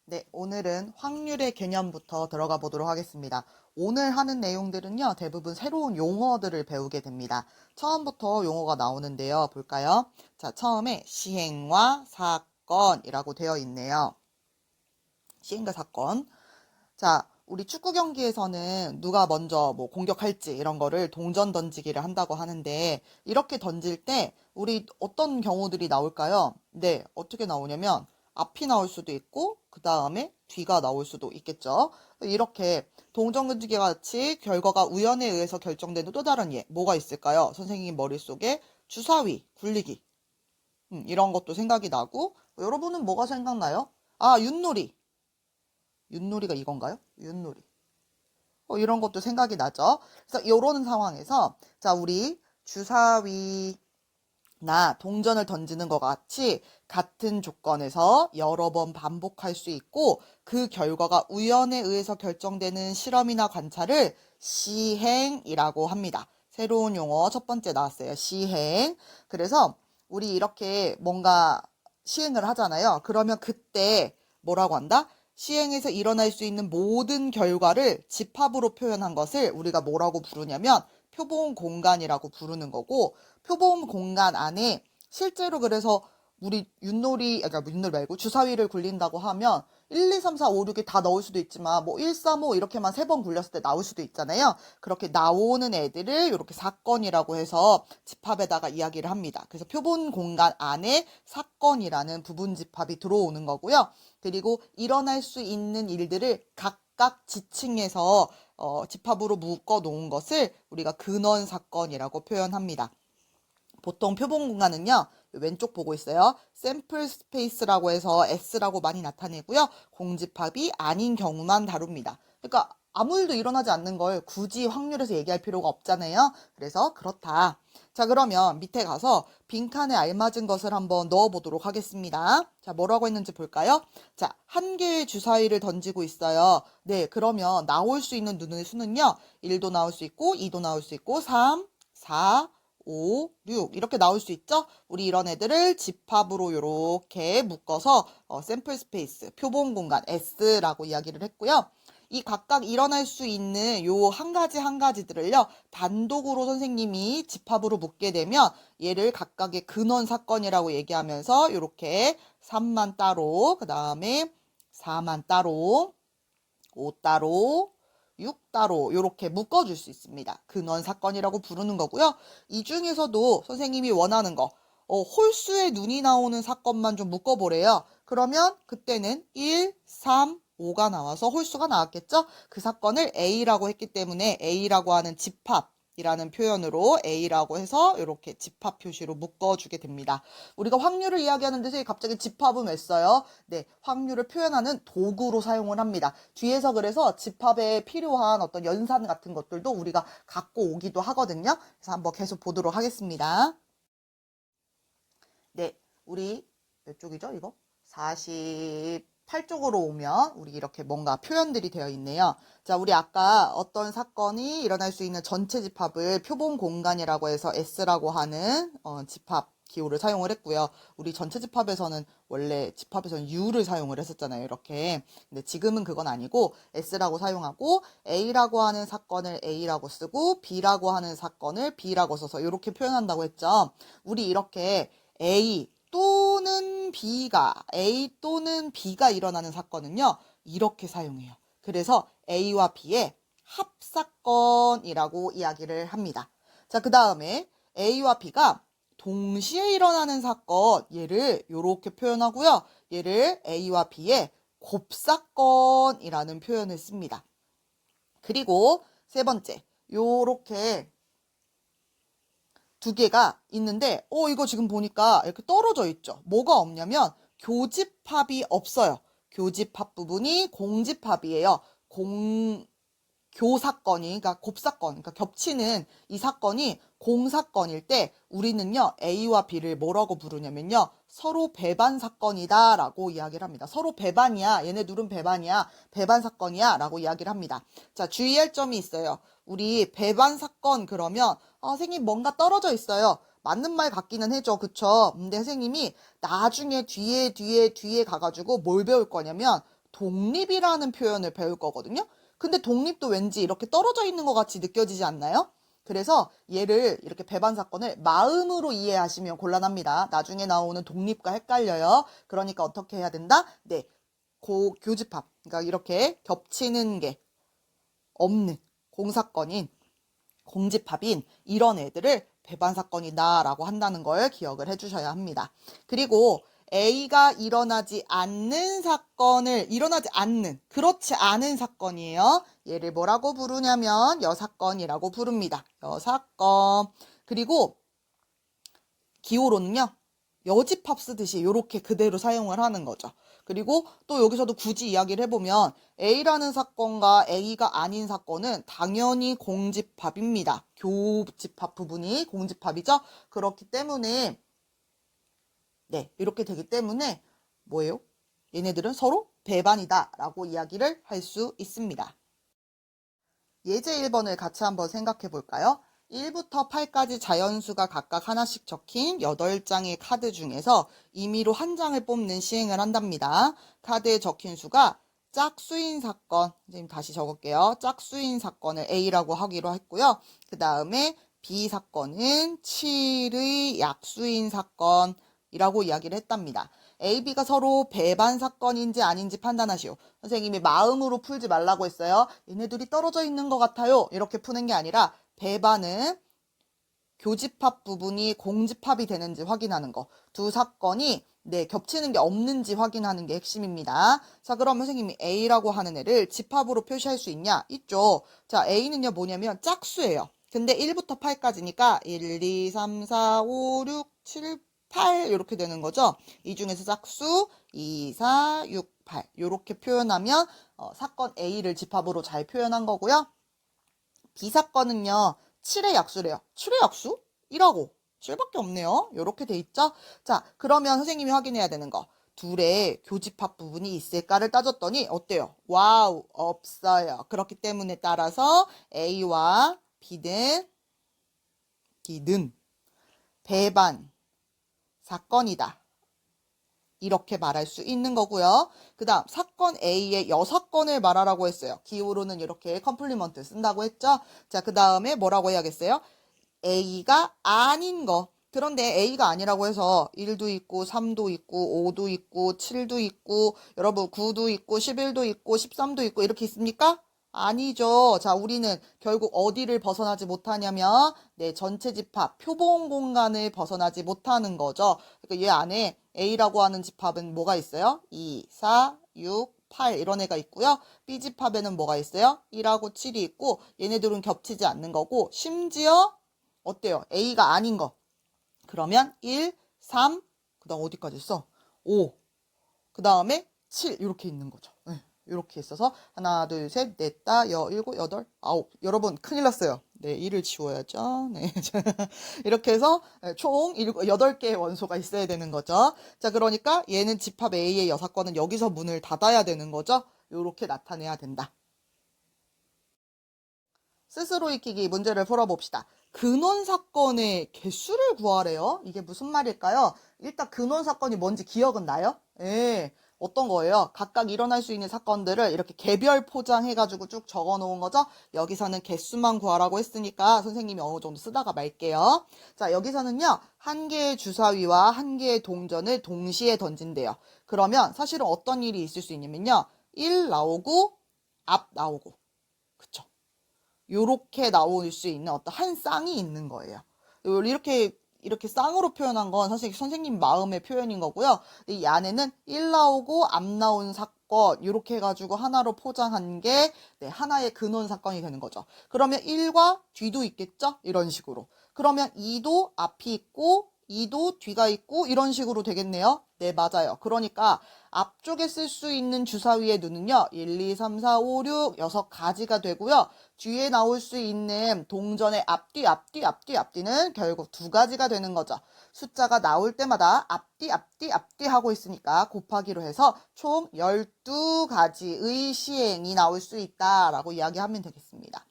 네, 오늘은 확률의 개념부터 들어가 보도록 하겠습니다. 오늘 하는 내용들은요, 대부분 새로운 용어들을 배우게 됩니다. 처음부터 용어가 나오는데요, 볼까요? 자, 처음에 시행과 사건이라고 되어 있네요. 시행과 사건. 자, 우리 축구 경기에서는 누가 먼저 뭐 공격할지 이런 거를 동전 던지기를 한다고 하는데, 이렇게 던질 때 우리 어떤 경우들이 나올까요? 네, 어떻게 나오냐면 앞이 나올 수도 있고 그 다음에 뒤가 나올 수도 있겠죠. 이렇게 동전 던지기 같이 결과가 우연에 의해서 결정되는 또 다른 예, 뭐가 있을까요? 선생님 머릿속에 주사위, 굴리기, 이런 것도 생각이 나고, 여러분은 뭐가 생각나요? 아, 윷놀이. 윷놀이가 이건가요? 윷놀이. 이런 것도 생각이 나죠. 그래서 이런 상황에서 자, 우리 주사위나 동전을 던지는 것 같이 같은 조건에서 여러 번 반복할 수 있고 그 결과가 우연에 의해서 결정되는 실험이나 관찰을 시행이라고 합니다. 새로운 용어 첫 번째 나왔어요. 시행. 그래서 우리 이렇게 뭔가 시행을 하잖아요. 그러면 그때 뭐라고 한다? 시행에서 일어날 수 있는 모든 결과를 집합으로 표현한 것을 우리가 뭐라고 부르냐면 표본 공간이라고 부르는 거고, 표본 공간 안에 실제로 그래서 우리 윷놀이, 그러니까 윷놀이 말고 주사위를 굴린다고 하면 1, 2, 3, 4, 5, 6이 다 넣을 수도 있지만 뭐 1, 3, 5 이렇게만 3번 굴렸을 때 나올 수도 있잖아요. 그렇게 나오는 애들을 이렇게 사건이라고 해서 집합에다가 이야기를 합니다. 그래서 표본 공간 안에 사건이라는 부분 집합이 들어오는 거고요. 그리고 일어날 수 있는 일들을 각각 지칭해서 집합으로 묶어 놓은 것을 우리가 근원 사건이라고 표현합니다. 보통 표본 공간은요, 왼쪽 보고 있어요. 샘플 스페이스라고 해서 S라고 많이 나타내고요. 공집합이 아닌 경우만 다룹니다. 그러니까 아무 일도 일어나지 않는 걸 굳이 확률에서 얘기할 필요가 없잖아요. 그래서 그렇다. 자, 그러면 밑에 가서 빈칸에 알맞은 것을 한번 넣어보도록 하겠습니다. 자, 뭐라고 했는지 볼까요? 자, 한 개의 주사위를 던지고 있어요. 네, 그러면 나올 수 있는 눈의 수는요, 1도 나올 수 있고, 2도 나올 수 있고, 3, 4, 5, 6 이렇게 나올 수 있죠? 우리 이런 애들을 집합으로 이렇게 묶어서 샘플 스페이스, 표본 공간 S라고 이야기를 했고요. 이 각각 일어날 수 있는 요 한 가지 한 가지들을요, 단독으로 선생님이 집합으로 묶게 되면 얘를 각각의 근원 사건이라고 얘기하면서 이렇게 3만 따로, 그 다음에 4만 따로, 5 따로, 6 따로 이렇게 묶어줄 수 있습니다. 근원 사건이라고 부르는 거고요. 이 중에서도 선생님이 원하는 거, 홀수의 눈이 나오는 사건만 좀 묶어보래요. 그러면 그때는 1, 3, 5가 나와서 홀수가 나왔겠죠? 그 사건을 A라고 했기 때문에 A라고 하는 집합이라는 표현으로 A라고 해서 이렇게 집합 표시로 묶어주게 됩니다. 우리가 확률을 이야기하는데 갑자기 집합은 왜 써요? 네, 확률을 표현하는 도구로 사용을 합니다. 뒤에서 그래서 집합에 필요한 어떤 연산 같은 것들도 우리가 갖고 오기도 하거든요. 그래서 한번 계속 보도록 하겠습니다. 네, 우리 몇 쪽이죠, 이거? 48쪽으로 오면 우리 이렇게 뭔가 표현들이 되어 있네요. 자, 우리 아까 어떤 사건이 일어날 수 있는 전체 집합을 표본 공간이라고 해서 S라고 하는 집합 기호를 사용을 했고요. 우리 전체 집합에서는 원래 집합에서는 U를 사용을 했었잖아요. 이렇게. 근데 지금은 그건 아니고 S라고 사용하고 A라고 하는 사건을 A라고 쓰고 B라고 하는 사건을 B라고 써서 이렇게 표현한다고 했죠. 우리 이렇게 A 또는 B가 일어나는 사건은요, 이렇게 사용해요. 그래서 A와 B의 합사건이라고 이야기를 합니다. 자, 그 다음에 A와 B가 동시에 일어나는 사건, 얘를 이렇게 표현하고요. 얘를 A와 B의 곱사건이라는 표현을 씁니다. 그리고 세 번째, 요렇게 두 개가 있는데, 이거 지금 보니까 이렇게 떨어져 있죠. 뭐가 없냐면 교집합이 없어요. 교집합 부분이 공집합이에요. 교사건이, 그러니까 곱사건, 그러니까 겹치는 이 사건이 공사건일 때 우리는요, A와 B를 뭐라고 부르냐면요, 서로 배반 사건이다 라고 이야기를 합니다. 서로 배반이야. 얘네 둘은 배반이야. 배반 사건이야 라고 이야기를 합니다. 자, 주의할 점이 있어요. 우리 배반 사건 그러면 선생님 뭔가 떨어져 있어요. 맞는 말 같기는 해죠. 그쵸? 근데 선생님이 나중에 뒤에 가가지고 뭘 배울 거냐면 독립이라는 표현을 배울 거거든요. 근데 독립도 왠지 이렇게 떨어져 있는 것 같이 느껴지지 않나요? 그래서 얘를 이렇게 배반 사건을 마음으로 이해하시면 곤란합니다. 나중에 나오는 독립과 헷갈려요. 그러니까 어떻게 해야 된다? 네, 교집합. 그러니까 이렇게 겹치는 게 없는 공사건인 공집합인 이런 애들을 배반 사건이다 라고 한다는 걸 기억을 해주셔야 합니다. 그리고 A가 일어나지 않는 사건을 그렇지 않은 사건이에요. 얘를 뭐라고 부르냐면 여사건이라고 부릅니다. 여사건. 그리고 기호로는요, 여집합 쓰듯이 이렇게 그대로 사용을 하는 거죠. 그리고 또 여기서도 굳이 이야기를 해보면 A라는 사건과 A가 아닌 사건은 당연히 공집합입니다. 교집합 부분이 공집합이죠. 그렇기 때문에 네, 이렇게 되기 때문에 뭐예요? 얘네들은 서로 배반이다 라고 이야기를 할 수 있습니다. 예제 1번을 같이 한번 생각해 볼까요? 1부터 8까지 자연수가 각각 하나씩 적힌 8장의 카드 중에서 임의로 한 장을 뽑는 시행을 한답니다. 카드에 적힌 수가 짝수인 사건, 선생님 다시 적을게요. 짝수인 사건을 A라고 하기로 했고요. 그 다음에 B 사건은 7의 약수인 사건이라고 이야기를 했답니다. A, B가 서로 배반 사건인지 아닌지 판단하시오. 선생님이 마음으로 풀지 말라고 했어요. 얘네들이 떨어져 있는 것 같아요. 이렇게 푸는 게 아니라 배반은 교집합 부분이 공집합이 되는지 확인하는 거. 두 사건이 네, 겹치는 게 없는지 확인하는 게 핵심입니다. 자, 그럼 선생님이 A라고 하는 애를 집합으로 표시할 수 있냐? 있죠. 자, A는요 뭐냐면 짝수예요. 근데 1부터 8까지니까 1, 2, 3, 4, 5, 6, 7, 8 이렇게 되는 거죠. 이 중에서 짝수 2, 4, 6, 8 이렇게 표현하면 사건 A를 집합으로 잘 표현한 거고요. B 사건은요. 7의 약수래요. 7의 약수? 1하고 7밖에 없네요. 이렇게 돼 있죠. 자, 그러면 선생님이 확인해야 되는 거. 둘의 교집합 부분이 있을까를 따졌더니 어때요? 와우, 없어요. 그렇기 때문에 따라서 A와 B는 배반 사건이다. 이렇게 말할 수 있는 거고요. 그 다음 사건 A의 여사건을 말하라고 했어요. 기호로는 이렇게 컴플리먼트 쓴다고 했죠. 자, 그 다음에 뭐라고 해야겠어요? A가 아닌 거. 그런데 A가 아니라고 해서 1도 있고 3도 있고 5도 있고 7도 있고 여러분 9도 있고 11도 있고 13도 있고 이렇게 있습니까? 아니죠. 자, 우리는 결국 어디를 벗어나지 못하냐면 네, 전체 집합, 표본 공간을 벗어나지 못하는 거죠. 그러니까 얘 안에 A라고 하는 집합은 뭐가 있어요? 2, 4, 6, 8 이런 애가 있고요. B 집합에는 뭐가 있어요? 1하고 7이 있고 얘네들은 겹치지 않는 거고 심지어 어때요? A가 아닌 거. 그러면 1, 3, 그 다음 어디까지 있어? 5, 그 다음에 7 이렇게 있는 거죠. 네, 이렇게 있어서 하나, 둘, 셋, 넷, 다, 일곱, 여덟, 아홉. 여러분 큰일 났어요. 네, 1을 지워야죠. 네, 이렇게 해서 총 8개의 원소가 있어야 되는 거죠. 자, 그러니까 얘는 집합 A의 여사건은 여기서 문을 닫아야 되는 거죠. 이렇게 나타내야 된다. 스스로 익히기 문제를 풀어봅시다. 근원 사건의 개수를 구하래요. 이게 무슨 말일까요? 일단 근원 사건이 뭔지 기억은 나요? 예. 어떤 거예요? 각각 일어날 수 있는 사건들을 이렇게 개별 포장해가지고 쭉 적어 놓은 거죠? 여기서는 개수만 구하라고 했으니까 선생님이 어느 정도 쓰다가 말게요. 자, 여기서는요, 한 개의 주사위와 한 개의 동전을 동시에 던진대요. 그러면 사실은 어떤 일이 있을 수 있냐면요, 1 나오고, 앞 나오고. 그쵸? 요렇게 나올 수 있는 어떤 한 쌍이 있는 거예요. 이렇게 쌍으로 표현한 건 사실 선생님 마음의 표현인 거고요. 이 안에는 1 나오고 앞 나온 사건 이렇게 해가지고 하나로 포장한 게 네, 하나의 근원 사건이 되는 거죠. 그러면 1과 뒤도 있겠죠? 이런 식으로. 그러면 2도 앞이 있고 2도 뒤가 있고 이런 식으로 되겠네요. 네, 맞아요. 그러니까 앞쪽에 쓸 수 있는 주사위의 눈은요. 1, 2, 3, 4, 5, 6, 6가지가 되고요. 뒤에 나올 수 있는 동전의 앞뒤는 결국 2가지가 되는 거죠. 숫자가 나올 때마다 앞뒤 하고 있으니까 곱하기로 해서 총 12가지의 시행이 나올 수 있다라고 이야기하면 되겠습니다.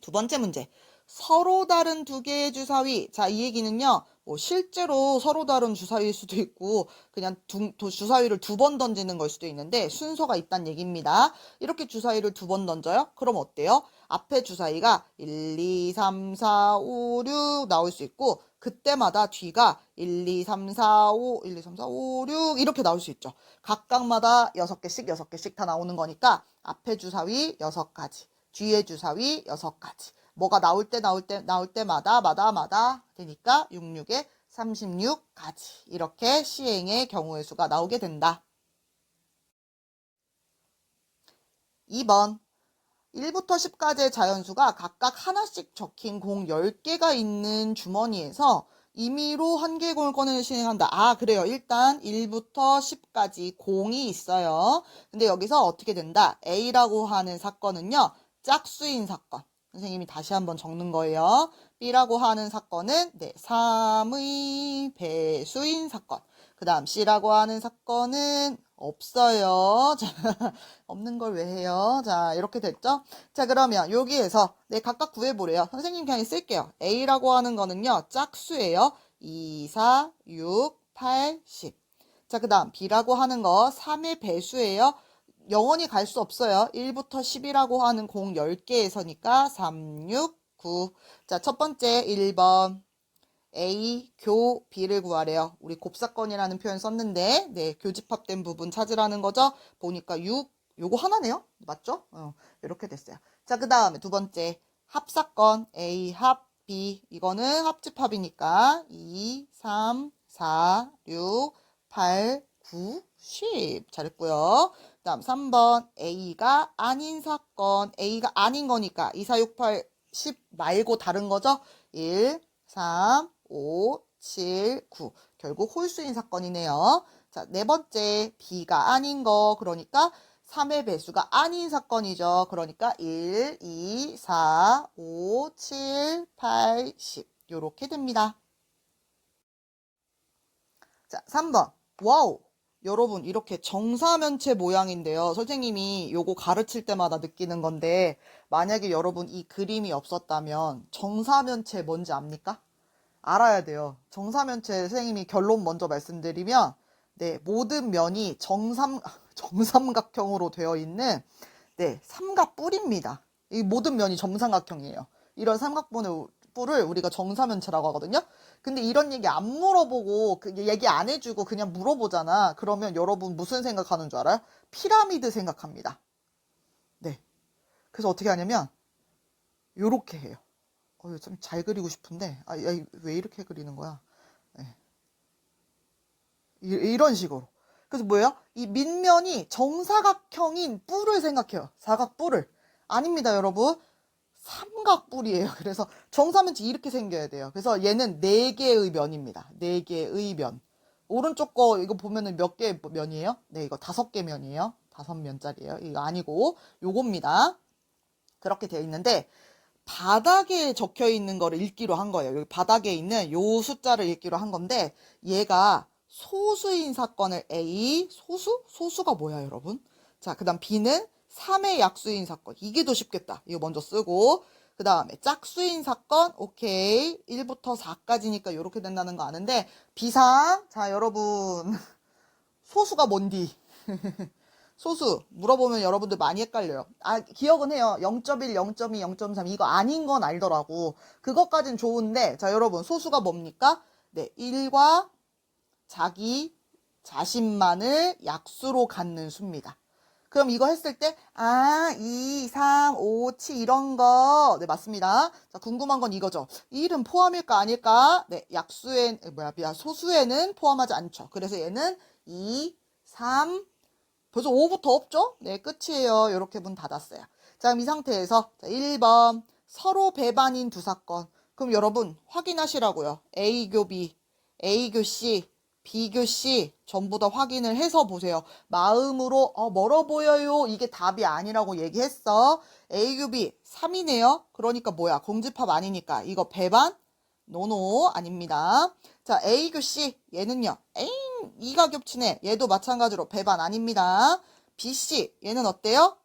두 번째 문제. 서로 다른 두 개의 주사위. 자, 이 얘기는요. 실제로 서로 다른 주사위일 수도 있고 그냥 주사위를 2번 던지는 걸 수도 있는데 순서가 있다는 얘기입니다. 이렇게 주사위를 2번 던져요? 그럼 어때요? 앞에 주사위가 1, 2, 3, 4, 5, 6 나올 수 있고 그때마다 뒤가 1, 2, 3, 4, 5, 1, 2, 3, 4, 5, 6 이렇게 나올 수 있죠. 각각마다 6개씩 다 나오는 거니까 앞에 주사위 6가지, 뒤에 주사위 6가지. 뭐가 나올 때마다 되니까 6, 6에 36가지. 이렇게 시행의 경우의 수가 나오게 된다. 2번 1부터 10까지의 자연수가 각각 하나씩 적힌 공 10개가 있는 주머니에서 임의로 한 개의 공을 꺼내는 시행한다. 그래요. 일단 1부터 10까지 공이 있어요. 근데 여기서 어떻게 된다? A라고 하는 사건은요. 짝수인 사건. 선생님이 다시 한번 적는 거예요. B라고 하는 사건은 3의 배수인 사건. 그 다음 C라고 하는 사건은 없어요. 자, 없는 걸 왜 해요? 자, 이렇게 됐죠? 자, 그러면 여기에서 각각 구해보래요. 선생님 그냥 쓸게요. A라고 하는 거는요. 짝수예요. 2, 4, 6, 8, 10. 자, 그 다음 B라고 하는 거 3의 배수예요. 영원히 갈 수 없어요. 1부터 10이라고 하는 공 10개에서니까 3, 6, 9. 자, 첫 번째 1번. A, 교, B를 구하래요. 우리 곱사건이라는 표현 썼는데, 교집합된 부분 찾으라는 거죠. 보니까 6, 요거 하나네요. 맞죠? 이렇게 됐어요. 자, 그 다음에 두 번째 합사건 A, 합, B. 이거는 합집합이니까 2, 3, 4, 6, 8, 9, 10. 잘했고요. 그 다음 3번 A가 아닌 사건. A가 아닌 거니까 2, 4, 6, 8, 10 말고 다른 거죠. 1, 3, 5, 7, 9. 결국 홀수인 사건이네요. 자, 네 번째 B가 아닌 거. 그러니까 3의 배수가 아닌 사건이죠. 그러니까 1, 2, 4, 5, 7, 8, 10. 요렇게 됩니다. 자, 3번. 와우. 여러분, 이렇게 정사면체 모양인데요. 선생님이 요거 가르칠 때마다 느끼는 건데, 만약에 여러분 이 그림이 없었다면 정사면체 뭔지 압니까? 알아야 돼요. 정사면체 선생님이 결론 먼저 말씀드리면, 모든 면이 정삼각형으로 되어 있는, 삼각뿔입니다. 이 모든 면이 정삼각형이에요. 이런 삼각뿔을 우리가 정사면체라고 하거든요. 근데 이런 얘기 안 물어보고, 얘기 안 해주고 그냥 물어보잖아. 그러면 여러분 무슨 생각하는 줄 알아요? 피라미드 생각합니다. 네. 그래서 어떻게 하냐면, 요렇게 해요. 좀 잘 그리고 싶은데, 왜 이렇게 그리는 거야? 네. 이런 식으로. 그래서 뭐예요? 이 밑면이 정사각형인 뿔을 생각해요. 사각뿔을. 아닙니다, 여러분. 삼각뿔이에요. 그래서 정사면체 이렇게 생겨야 돼요. 그래서 얘는 4개의 면입니다. 4개의 면. 오른쪽 거 이거 보면은 몇 개 면이에요? 이거 5개 면이에요. 5면짜리예요. 이거 아니고 요겁니다. 그렇게 되어 있는데 바닥에 적혀 있는 거를 읽기로 한 거예요. 여기 바닥에 있는 요 숫자를 읽기로 한 건데 얘가 소수인 사건을 A, 소수가 뭐야, 여러분? 자, 그 다음 B는 3의 약수인 사건. 이게 더 쉽겠다. 이거 먼저 쓰고. 그 다음에 짝수인 사건. 오케이. 1부터 4까지니까 이렇게 된다는 거 아는데 비상. 자, 여러분. 소수가 뭔디? 소수 물어보면 여러분들 많이 헷갈려요. 기억은 해요. 0.1, 0.2, 0.3 이거 아닌 건 알더라고. 그것까진 좋은데 자, 여러분 소수가 뭡니까? 1과 자기 자신만을 약수로 갖는 수입니다. 그럼 이거 했을 때 2, 3, 5, 7 이런 거 맞습니다. 자, 궁금한 건 이거죠. 1은 포함일까 아닐까? 소수에는 포함하지 않죠. 그래서 얘는 2, 3 벌써 5부터 없죠? 끝이에요. 이렇게 문 닫았어요. 자, 그럼 이 상태에서 1번 서로 배반인 두 사건. 그럼 여러분 확인하시라고요. A교 B, A교 C, B교 C 전부 다 확인을 해서 보세요. 마음으로 멀어 보여요. 이게 답이 아니라고 얘기했어. A교 B 3이네요. 그러니까 뭐야? 공집합 아니니까 이거 배반? 노노 아닙니다. 자, A교 C 얘는요. 에잉 2가 겹치네. 얘도 마찬가지로 배반 아닙니다. BC 얘는 어때요?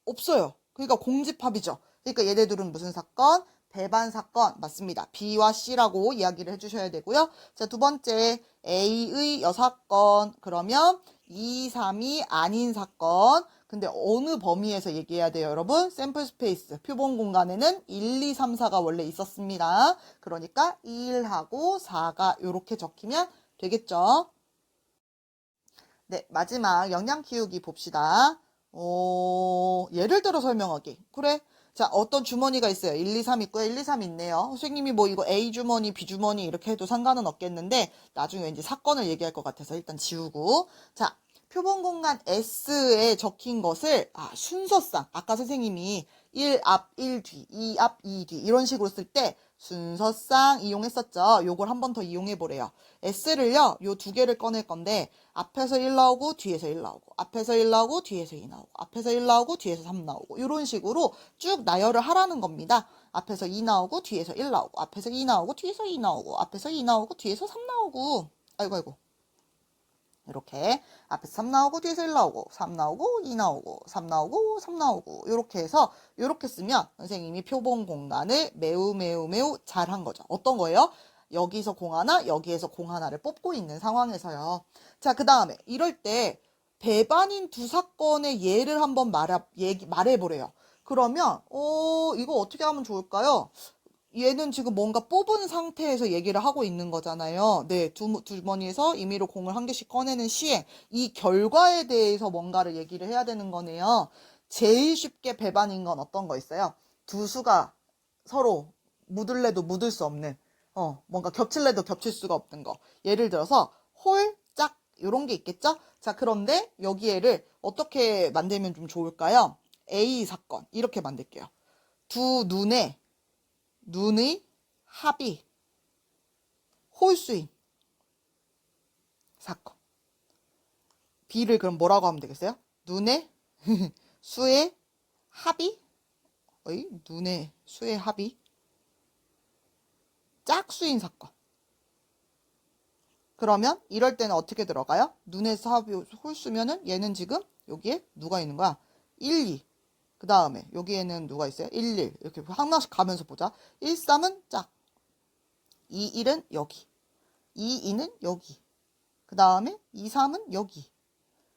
없어요. 그러니까 공집합이죠. 그러니까 얘네들은 무슨 사건? 배반 사건 맞습니다. B와 C라고 이야기를 해주셔야 되고요. 자, 두 번째 A의 여사건 그러면 2, 3이 아닌 사건. 근데 어느 범위에서 얘기해야 돼요, 여러분? 샘플 스페이스, 표본 공간에는 1, 2, 3, 4가 원래 있었습니다. 그러니까 1하고 4가 이렇게 적히면 되겠죠? 네, 마지막 영양 키우기 봅시다. 예를 들어 설명하기. 그래. 자, 어떤 주머니가 있어요. 1, 2, 3 있고요. 1, 2, 3 있네요. 선생님이 뭐 이거 A 주머니, B 주머니 이렇게 해도 상관은 없겠는데 나중에 왠지 사건을 얘기할 것 같아서 일단 지우고. 자, 표본 공간 S에 적힌 것을 순서상 아까 선생님이 1 앞, 1 뒤, 2 앞, 2 뒤 이런 식으로 쓸 때 순서상 이용했었죠. 요걸 한 번 더 이용해 보래요. S를요. 요 두 개를 꺼낼 건데 앞에서 1 나오고 뒤에서 1 나오고 앞에서 1 나오고 뒤에서 2 나오고 앞에서 1 나오고 뒤에서 3 나오고 이런 식으로 쭉 나열을 하라는 겁니다. 앞에서 2 나오고 뒤에서 1 나오고 앞에서 2 나오고 뒤에서 2 나오고 앞에서 2 나오고 뒤에서 3 나오고 아이고 이렇게 앞에서 3 나오고 뒤에서 1 나오고 3 나오고 2 나오고 3 나오고 3 나오고 이렇게 해서 이렇게 쓰면 선생님이 표본 공간을 매우 잘한 거죠. 어떤 거예요? 여기서 공 하나 여기에서 공 하나를 뽑고 있는 상황에서요. 자, 그 다음에 이럴 때 배반인 두 사건의 예를 한번 말해보래요. 그러면 이거 어떻게 하면 좋을까요? 얘는 지금 뭔가 뽑은 상태에서 얘기를 하고 있는 거잖아요. 네, 주머니에서 임의로 공을 한 개씩 꺼내는 시행. 이 결과에 대해서 뭔가를 얘기를 해야 되는 거네요. 제일 쉽게 배반인 건 어떤 거 있어요? 두 수가 서로 묻을래도 묻을 수 없는, 뭔가 겹칠래도 겹칠 수가 없는 거. 예를 들어서 홀, 짝, 이런 게 있겠죠? 자, 그런데 여기에를 어떻게 만들면 좀 좋을까요? A 사건. 이렇게 만들게요. 두 눈의 합이 홀수인 사건. B를 그럼 뭐라고 하면 되겠어요? 눈의 수의 합이 눈의 수의 합이 짝수인 사건. 그러면 이럴 때는 어떻게 들어가요? 눈의 수 합이 홀수면은 얘는 지금 여기에 누가 있는 거야? 1, 2. 그 다음에 여기에는 누가 있어요? 1, 1. 이렇게 하나씩 가면서 보자. 1, 3은 짝. 2, 1은 여기. 2, 2는 여기. 그 다음에 2, 3은 여기.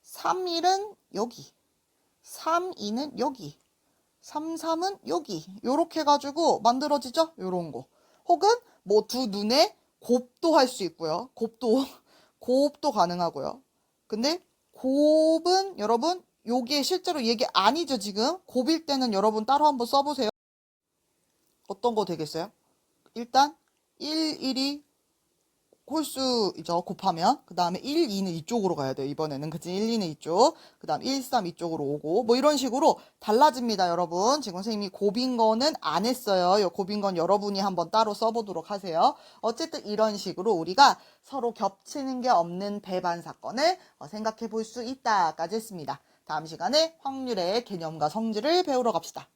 3, 1은 여기. 3, 2는 여기. 3, 3은 여기. 요렇게 해가지고 만들어지죠? 요런 거. 혹은 뭐 두 눈에 곱도 할 수 있고요. 곱도 가능하고요. 근데 곱은 여러분 요게 실제로 얘기 아니죠 지금? 곱일 때는 여러분 따로 한번 써보세요. 어떤 거 되겠어요? 일단 1, 1이 홀수이죠. 곱하면. 그 다음에 1, 2는 이쪽으로 가야 돼요. 이번에는. 그치? 1, 2는 이쪽. 그 다음 1, 3 이쪽으로 오고. 뭐 이런 식으로 달라집니다, 여러분. 지금 선생님이 곱인 거는 안 했어요. 곱인 건 여러분이 한번 따로 써보도록 하세요. 어쨌든 이런 식으로 우리가 서로 겹치는 게 없는 배반 사건을 생각해 볼 수 있다까지 했습니다. 다음 시간에 확률의 개념과 성질을 배우러 갑시다.